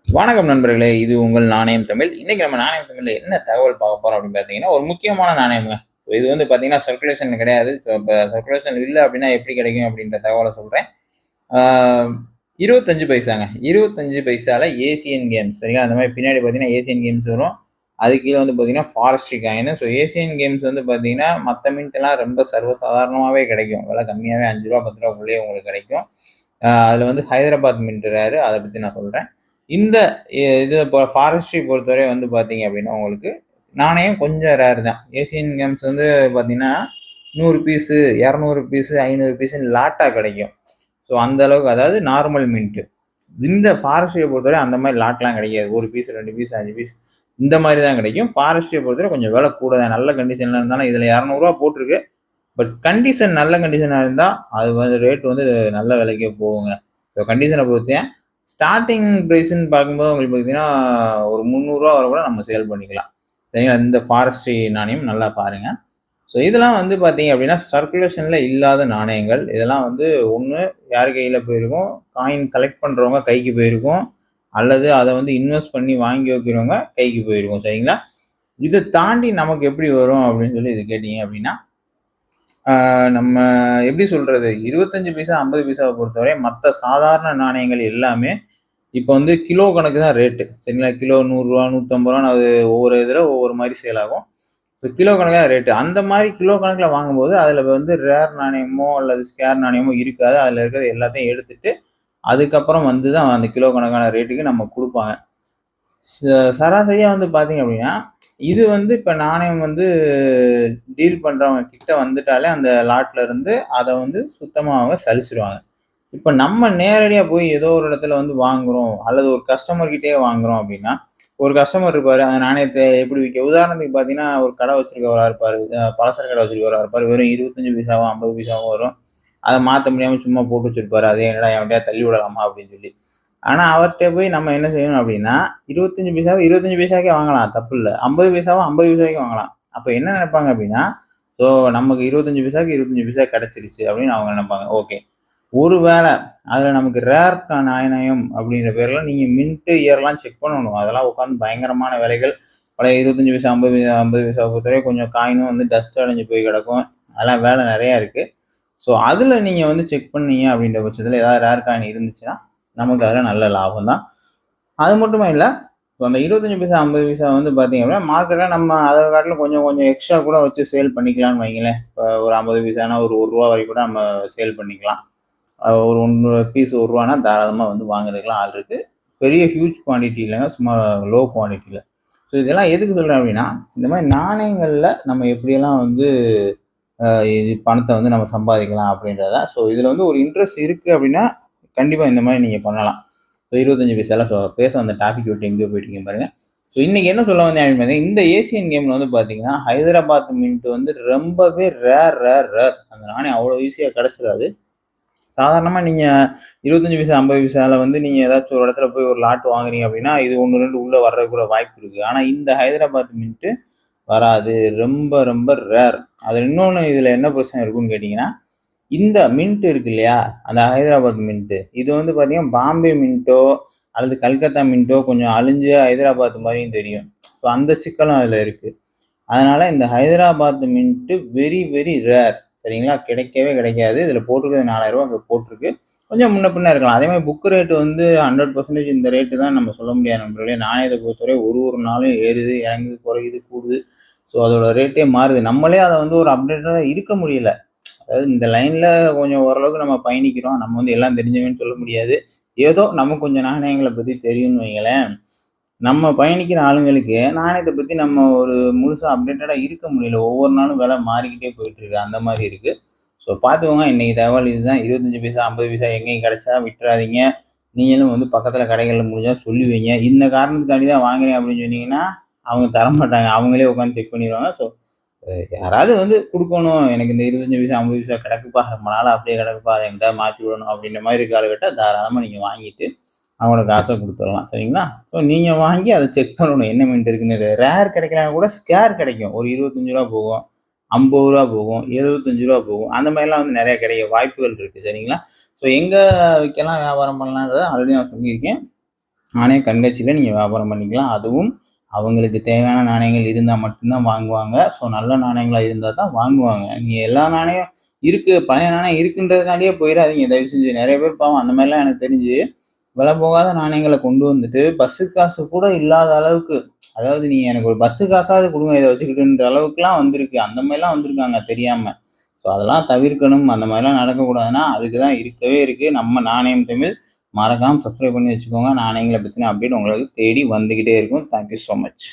வணக்கம் நண்பர்களே! இது உங்கள் நாணயம் தமிழ். இன்னைக்கு நம்ம நாணயம் தமிழ்ல என்ன தகவல் பார்க்க போறோம் அப்படின்னு பார்த்தீங்கன்னா, ஒரு முக்கியமான நாணயம்ங்க. இது வந்து பார்த்தீங்கன்னா சர்க்குலேஷன் கிடையாது. இப்ப சர்க்குலேஷன் இல்ல அப்படின்னா எப்படி கிடைக்கும் அப்படின்ற தகவல சொல்றேன். ஆ 25 பைசாங்க. 25 பைசால ஏசியன் கேம்ஸ் சரிங்களா? அந்த மாரி பின்னாடி பார்த்தீங்கன்னா ஏசியன் கேம்ஸ் வரும். அதுக்கு கீழ வந்து பார்த்தீங்கன்னா forestry coin. So Asian games வந்து பார்த்தீங்கன்னா, மத்த மின்ட்லாம் ரொம்ப சர்வசாதாரணமாவே கிடைக்கும். விலை கம்மியாவே ரூ. 5 ரூ. 10 உங்களுக்கு கிடைக்கும். அதுல வந்து ஹைதராபாத் மின்ட் ரேரு. அத பத்தி நான் சொல்றேன். இந்த இது இப்போ ஃபாரஸ்ட்ரி பொறுத்தவரை வந்து பார்த்தீங்க அப்படின்னா, உங்களுக்கு நாணயம் கொஞ்சம் ரேர் தான். ஏசியன் கேம்ஸ் வந்து பார்த்தீங்கன்னா, 100 பீஸு, 200 பீஸு, 500 பீஸுன்னு லாட்டா கிடைக்கும். ஸோ அந்த அளவுக்கு அதாவது நார்மல் மின்ட். இந்த ஃபாரஸ்ட்ரிய பொறுத்தவரை அந்த மாரி லாட்லாம் கிடைக்காது. 1 பீஸ், 2 பீஸ், 5 பீஸ் இந்த மாரி தான் கிடைக்கும். ஃபாரஸ்ட்ரிய பொறுத்தவரை கொஞ்சம் விலை கூட தான். நல்ல கண்டிஷன்ல இருந்தாலும் இதுல ரூ. 200 போட்டிருக்கு. பட் கண்டிஷன் நல்ல கண்டிஷனா இருந்தா, அது வந்து ரேட் வந்து நல்ல விலைக்கே போகுங்க. ஸோ கண்டிஷன பொறுத்தேன். ஸ்டார்ட்டிங் பிரைஸ்ன்னு பார்க்கும்போது உங்களுக்கு பார்த்தீங்கன்னா, ஒரு ரூ. 300 வரை கூட நம்ம சேல் பண்ணிக்கலாம். சரிங்களா? இந்த ஃபாரஸ்ட்ரி நாணயம் நல்லா பாருங்க. ஸோ இதெல்லாம் வந்து பார்த்தீங்க அப்படின்னா, சர்க்குலேஷன்ல இல்லாத நாணயங்கள். இதெல்லாம் வந்து ஒண்ணு யார் கையில போயிருக்கும், காயின் கலெக்ட் பண்றவங்க கைக்கு போயிருக்கும். அல்லது அத வந்து இன்வெஸ்ட் பண்ணி வாங்கி வைக்கிறவங்க கைக்கு போயிருக்கும். சரிங்களா? இத தாண்டி நமக்கு எப்படி வரும் அப்படின்னு சொல்லி இது கேட்டீங்க அப்படின்னா, நம்ம எப்படி சொல்றது? 25 பைசா, 50 பைசாவ பொறுத்தவரை மத்த சாதாரண நாணயங்கள் எல்லாமே இப்ப வந்து கிலோ கணக்கு தான் ரேட்டு. சரிங்களா? கிலோ ரூ. 100 ரூ. 150 அது ஒவ்வொரு இதுல ஒவ்வொரு மாரி சேல் ஆகும். ஸோ கிலோ கணக்கா தான் ரேட்டு. அந்த மாரி கிலோ கணக்குல வாங்கும்போது, அதுல வந்து ரேர் நாணயமோ அல்லது ஸ்கேர் நாணயமோ இருக்காது. அதுல இருக்கிறது எல்லாத்தையும் எடுத்துட்டு, அதுக்கப்புறம் வந்து தான் அந்த கிலோ கணக்கான ரேட்டுக்கு நம்ம குடுப்பாங்க. ச சராசரியா வந்து பார்த்தீங்க அப்படின்னா, இது வந்து இப்ப நாணயம் வந்து டீல் பண்றவங்க கிட்ட வந்துட்டாலே அந்த லாட்ல இருந்து அத வந்து சுத்தமா அவங்க சலிச்சுருவாங்க. இப்ப நம்ம நேரடியா போய் ஏதோ ஒரு இடத்துல வந்து வாங்குறோம், அல்லது ஒரு கஸ்டமர் கிட்டயே வாங்குறோம் அப்படின்னா, ஒரு கஸ்டமர் இருப்பாரு. அந்த நாணயத்த எப்படி விக்க உதாரணத்துக்கு பார்த்தீங்கன்னா, ஒரு கடை வச்சிருக்கவரா இருப்பாரு. பலசர கடை வச்சிருக்கவரா இருப்பாரு. வெறும் 25 பைசாவோ, 50 பைசாவோ வரும். அத மாத்த முடியாம சும்மா போட்டு வச்சிருப்பாரு. "அதே என்னடா எவன்ட்டயாவது தள்ளி விடலாமா?" அப்படின்னு சொல்லி. ஆனா அவர்ட்ட போய் நம்ம என்ன செய்யணும் அப்படின்னா, 25 பைசாவ 25 பைசாக்கே வாங்கலாம். தப்பில்ல. 50 பைசாவ 50 பைசாவுக்கே வாங்கலாம். அப்ப என்ன நினைப்பாங்க அப்படின்னா, ஸோ நமக்கு 25 பைசாக்கு 25 பைசா கிடைச்சிருச்சு அப்படின்னு அவங்க நினைப்பாங்க. ஓகே. ஒருவேள அதுல நமக்கு ரேர் நாணயம் அப்படிங்கிற பேர்ல நீங்க மின்ட் இயர்லாம் செக் பண்ணணும். அதெல்லாம் உட்கார்ந்து பயங்கரமான வேலைகள். பழைய 25 பைசா, 50 பைசா 50 பைசாவ பொறுத்தவரை கொஞ்சம் காயினும் வந்து டஸ்ட் அடைஞ்சு போய் கிடக்கும். அதெல்லாம் வேலை நெறையா இருக்கு. ஸோ அதுல நீங்க வந்து செக் பண்ணீங்க அப்படின்ற பட்சத்துல ஏதாவது ரேர் காயின் இருந்துச்சுன்னா, நமக்கு அதுல நல்ல லாபம் தான். அது மட்டுமா இல்ல, ஸோ அந்த 25 பைசா, 50 பைசா வந்து பார்த்தீங்க அப்படின்னா, மார்க்கெட்ல நம்ம அத காட்டிலும் கொஞ்சம் கொஞ்சம் எக்ஸ்ட்ரா கூட வச்சு சேல் பண்ணிக்கலாம்னு வைங்களேன். இப்ப ஒரு 50 பைசான்னா ஒரு ரூ. 1 வரைக்கும் கூட நம்ம சேல் பண்ணிக்கலாம். ஒரு 1 பீஸ் ரூ. 1னா தாராளமா வந்து வாங்குறதுக்குலாம் ஆள் இருக்கு. பெரிய ஹியூஜ் குவான்டிட்டி இல்லங்க. சும்மா லோ குவான்டிட்டில. ஸோ இதெல்லாம் எதுக்கு சொல்றேன் அப்படின்னா, இந்த மாரி நாணயங்கள்ல நம்ம எப்படியெல்லாம் வந்து இது பணத்த வந்து நம்ம சம்பாதிக்கலாம் அப்படின்றது தான். ஸோ இதுல வந்து ஒரு இன்ட்ரெஸ்ட் இருக்கு அப்படின்னா, கண்டிப்பா இந்த மாரி நீங்க பண்ணலாம். ஸோ 25 பைசால பேச வந்த டாபிக் விட்டு எங்கேயோ போயிட்டீங்க பாருங்க. ஸோ இன்னைக்கு என்ன சொல்ல வந்தேன் அப்படின்னு பார்த்தீங்கன்னா, இந்த ஏசியன் கேம்ல வந்து பார்த்தீங்கன்னா, ஹைதராபாத் மின்ட் வந்து ரொம்பவே ரேர். அந்த நாணயம் அவ்வளோ ஈஸியா கிடைச்சிராது. சாதாரணமா நீங்க 25 பைசா, 50 பைசால வந்து நீங்க ஏதாச்சும் ஒரு இடத்துல போய் ஒரு லாட் வாங்குறீங்க அப்படின்னா, இது 1, 2 உள்ள வர்றதுக்கு கூட வாய்ப்பு இருக்கு. ஆனா இந்த ஹைதராபாத் மின்ட் வராது. ரொம்ப ரேர். அதுல இன்னொன்னு இதுல என்ன பிரச்சனை இருக்குன்னு கேட்டீங்கன்னா, இந்த மின்ட் இருக்கு இல்லையா? அந்த ஹைதராபாத் மின்ட். இது வந்து பார்த்தீங்கன்னா, பாம்பே மின்ட்டோ அல்லது கல்கத்தா மின்ட்டோ கொஞ்சம் அழிஞ்ச ஹைதராபாத் மாரியும் தெரியும். ஸோ அந்த சிக்கலும் அதுல இருக்கு. அதனால இந்த ஹைதராபாத் மின்ட் வெரி ரேர். சரிங்களா? கிடைக்கவே கிடைக்காது. இதுல போட்டிருக்கிறது ரூ. 4000 அங்க போட்டிருக்கு. கொஞ்சம் முன்ன பின்ன இருக்கலாம். அதே மாரி புக் ரேட் வந்து 100% இந்த ரேட்டு தான் நம்ம சொல்ல முடியாது நண்பர்களே. நாணயத்த பொறுத்தவரை ஒரு நாளும் ஏறுது, இறங்குது, குறையுது, கூடுது. ஸோ அதோட ரேட்டே மாறுது. நம்மளே அத வந்து ஒரு அப்டேட்டடா இருக்க முடியல. அதாவது இந்த லைன்ல கொஞ்சம் ஓரளவுக்கு நம்ம பயணிக்கிறோம். நம்ம வந்து எல்லாம் தெரிஞ்சவங்கன்னு சொல்ல முடியாது. ஏதோ நமக்கு கொஞ்சம் நாணயங்கள பத்தி தெரியும்னு வைங்களேன். நம்ம பயணிக்கிற ஆளுங்களுக்கு நாணயத்த பத்தி நம்ம ஒரு முழுசா அப்டேட்டடா இருக்க முடியல. ஒவ்வொரு நாளும் விலை மாறிக்கிட்டே போயிட்டு இருக்கு. அந்த மாரி இருக்கு. ஸோ பார்த்துக்கோங்க. இன்னைக்கு தகவல் இதுதான். 25 பைசா, 50 பைசா எங்கேயும் கிடைச்சா விட்டுறாதீங்க. நீங்களும் வந்து பக்கத்துல கடைகள்ல முடிஞ்சா சொல்லி வைங்க. இந்த காரணத்துக்காண்டி தான் வாங்குறேன் அப்படின்னு சொன்னீங்கன்னா, அவங்க தரமாட்டாங்க. அவங்களே உட்காந்து செக் பண்ணிருவாங்க. ஸோ யாராவது வந்து குடுக்கணும். எனக்கு இந்த 25 பைசா, 50 பைசா கிடக்குப்பா. ரொம்ப நாளா அப்படியே கிடக்குப்பா. அத எங்கிட்டாவது மாத்தி விடணும் அப்படின்ற மாரி இருக்க ஆளுகிட்ட தாராளமா நீங்க வாங்கிட்டு, அவங்களோட காச குடுத்துறலாம். சரிங்களா? ஸோ நீங்க வாங்கி அத செக் பண்ணணும். என்ன மின்ட் இருக்குன்னு. ரேர் கிடைக்கலனா கூட ஸ்கேர் கிடைக்கும். ஒரு ரூ. 25 போகும். ரூ. 50 போகும். ரூ. 75 போகும். அந்த மாரிலாம் வந்து நெறைய கிடைக்க வாய்ப்புகள் இருக்கு. சரிங்களா? ஸோ எங்க விக்கலாம், வியாபாரம் பண்ணலான்றத ஆல்ரெடி நான் சொல்லியிருக்கேன். நாணய கண்காட்சியில் நீங்கள் வியாபாரம் பண்ணிக்கலாம். அதுவும் அவங்களுக்கு தேவையான நாணயங்கள் இருந்தால் மட்டும்தான் வாங்குவாங்க. ஸோ நல்ல நாணயங்களாக இருந்தால் தான் வாங்குவாங்க. நீங்கள் எல்லா நாணயம் இருக்குது, பழைய நாணயம் இருக்குன்றதுக்காண்டியே போயிடாதீங்க தயவு செஞ்சு. நிறைய பேர் பாவம் அந்த மாதிரிலாம் எனக்கு தெரிஞ்சு விலை போகாத நாணயங்களை கொண்டு வந்துட்டு பஸ்ஸு காசு கூட இல்லாத அளவுக்கு, அதாவது நீங்கள் எனக்கு ஒரு பஸ்ஸு காசாவது கொடுங்க இதை வச்சுக்கிட்டுன்ற அளவுக்குலாம் வந்திருக்கு. அந்த மாதிரிலாம் வந்திருக்காங்க தெரியாமல். ஸோ அதெல்லாம் தவிர்க்கணும். அந்த மாதிரிலாம் நடக்கக்கூடாதுன்னா அதுக்கு தான் இருக்கவே இருக்குது நம்ம நாணயம் தமிழ். மறக்காமல் சப்ஸ்கிரைப் பண்ணி வச்சுக்கோங்க. நாணயங்களை பற்றின அப்டேட் உங்களுக்கு தேடி வந்துக்கிட்டே இருக்கும். Thank you so much.